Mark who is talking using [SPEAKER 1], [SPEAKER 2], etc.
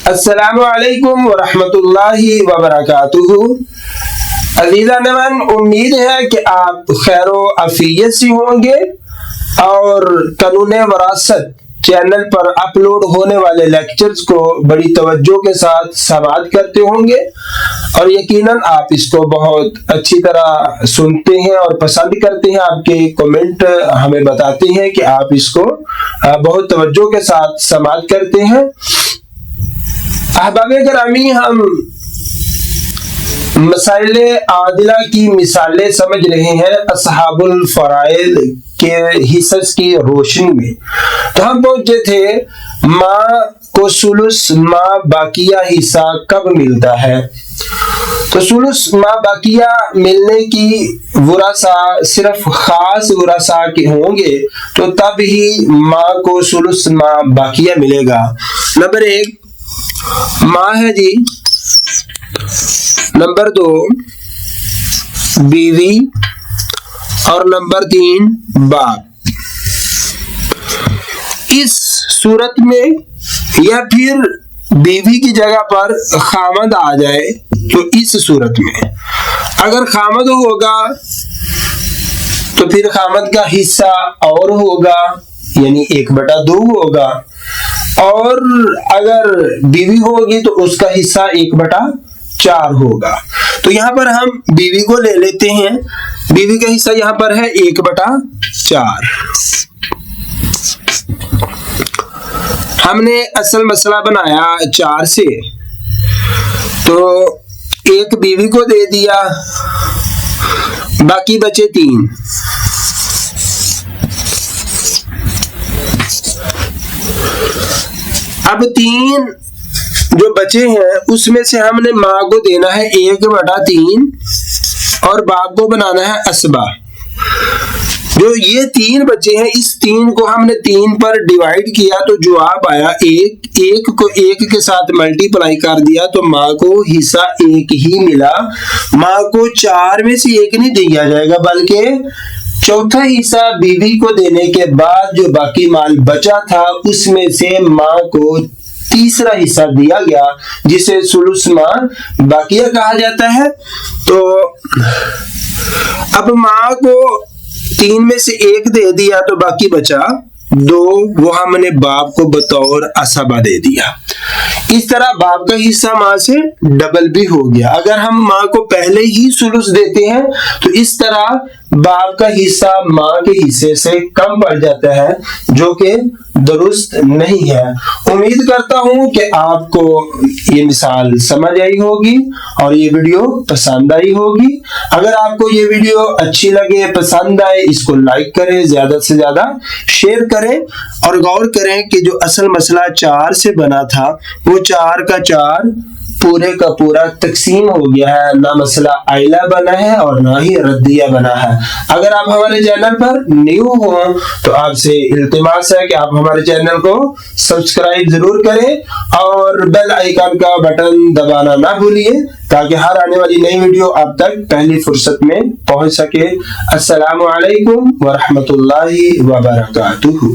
[SPEAKER 1] अस्सलामु अलैकुम वरहमतुल्लाहि वबरकातुहू। अज़ीज़ान, उम्मीद है कि आप खैरो आफियत से होंगे और कानून वरासत चैनल पर अपलोड होने वाले लेक्चर्स को बड़ी तवज्जो के साथ समाअत करते होंगे और यकीनन आप इसको बहुत अच्छी तरह सुनते हैं और पसंद करते हैं। आपके कमेंट हमें बताते हैं कि आप इसको बहुत तवज्जो के साथ समाअत करते हैं। अहबाब गिरामी, हम मसाइले आदिला की मिसालें समझ रहे हैं असहाबुल फराइद के हिस्स की रोशनी में। तो हम पहुंचे थे माँ को सुलुस माँ बाकिया हिस्सा कब मिलता है। तो सुलुस माँ बाकिया मिलने की वरासा सिर्फ खास वरासा के होंगे तो तब ही माँ को सुलुस माँ बाकिया मिलेगा। नंबर 1 माँ है जी, नंबर 2 बीवी और नंबर 3 बाप। इस सूरत में या फिर बीवी की जगह पर खामद आ जाए तो इस सूरत में अगर खामद होगा तो फिर खामद का हिस्सा और होगा, यानी 1/2 होगा, और अगर बीवी होगी तो उसका हिस्सा 1/4 होगा। तो यहाँ पर हम बीवी को ले लेते हैं। बीवी का हिस्सा यहाँ पर है 1/4। हमने असल मसला बनाया 4 से, तो 1 बीवी को दे दिया, बाकी बचे 3। अब 3 जो बचे हैं उसमें से हमने माँ को देना है 1/3 और बाप को बनाना है असबा। जो ये 3 बचे हैं, इस 3 को हमने 3 पर डिवाइड किया तो जवाब आया 1 को 1 के साथ मल्टीप्लाई कर दिया तो माँ को हिस्सा 1 ही मिला। माँ को 4 में से 1 नहीं दिया जाएगा, बल्कि चौथा हिस्सा बीवी को देने के बाद जो बाकी माल बचा था उसमें से माँ को तीसरा हिस्सा दिया गया, जिसे सुलुस माँ बाकिया कहा जाता है। तो अब माँ को 3 में से 1 दे दिया तो बाकी बचा 2, वो हमने बाप को बतौर असबा दे दिया। इस तरह बाप का हिस्सा माँ से डबल भी हो गया। अगर हम माँ को पहले ही सुलुस देते हैं तो इस तरह बाप का हिस्सा माँ के हिस्से से कम पड़ जाता है, जो कि दुरुस्त नहीं है। उम्मीद करता हूं कि आपको ये मिसाल समझ आई होगी और ये वीडियो पसंद आई होगी। अगर आपको ये वीडियो अच्छी लगे, पसंद आए, इसको लाइक करें, ज्यादा से ज्यादा शेयर करें और गौर करें कि जो असल मसला 4 से बना था वो 4 का 4 पूरे का पूरा तकसीम हो गया है, ना मसला आइला बना है और ना ही रद्दिया बना है। अगर आप हमारे चैनल पर न्यू हो तो आपसे इल्तिमास है कि आप हमारे चैनल को सब्सक्राइब जरूर करें और बेल आइकन का बटन दबाना ना भूलिए ताकि हर आने वाली नई वीडियो आप तक पहली फुर्सत में पहुंच सके। अस्सलामु अलैकुम वरहमतुल्लाहि वबरकातुहू।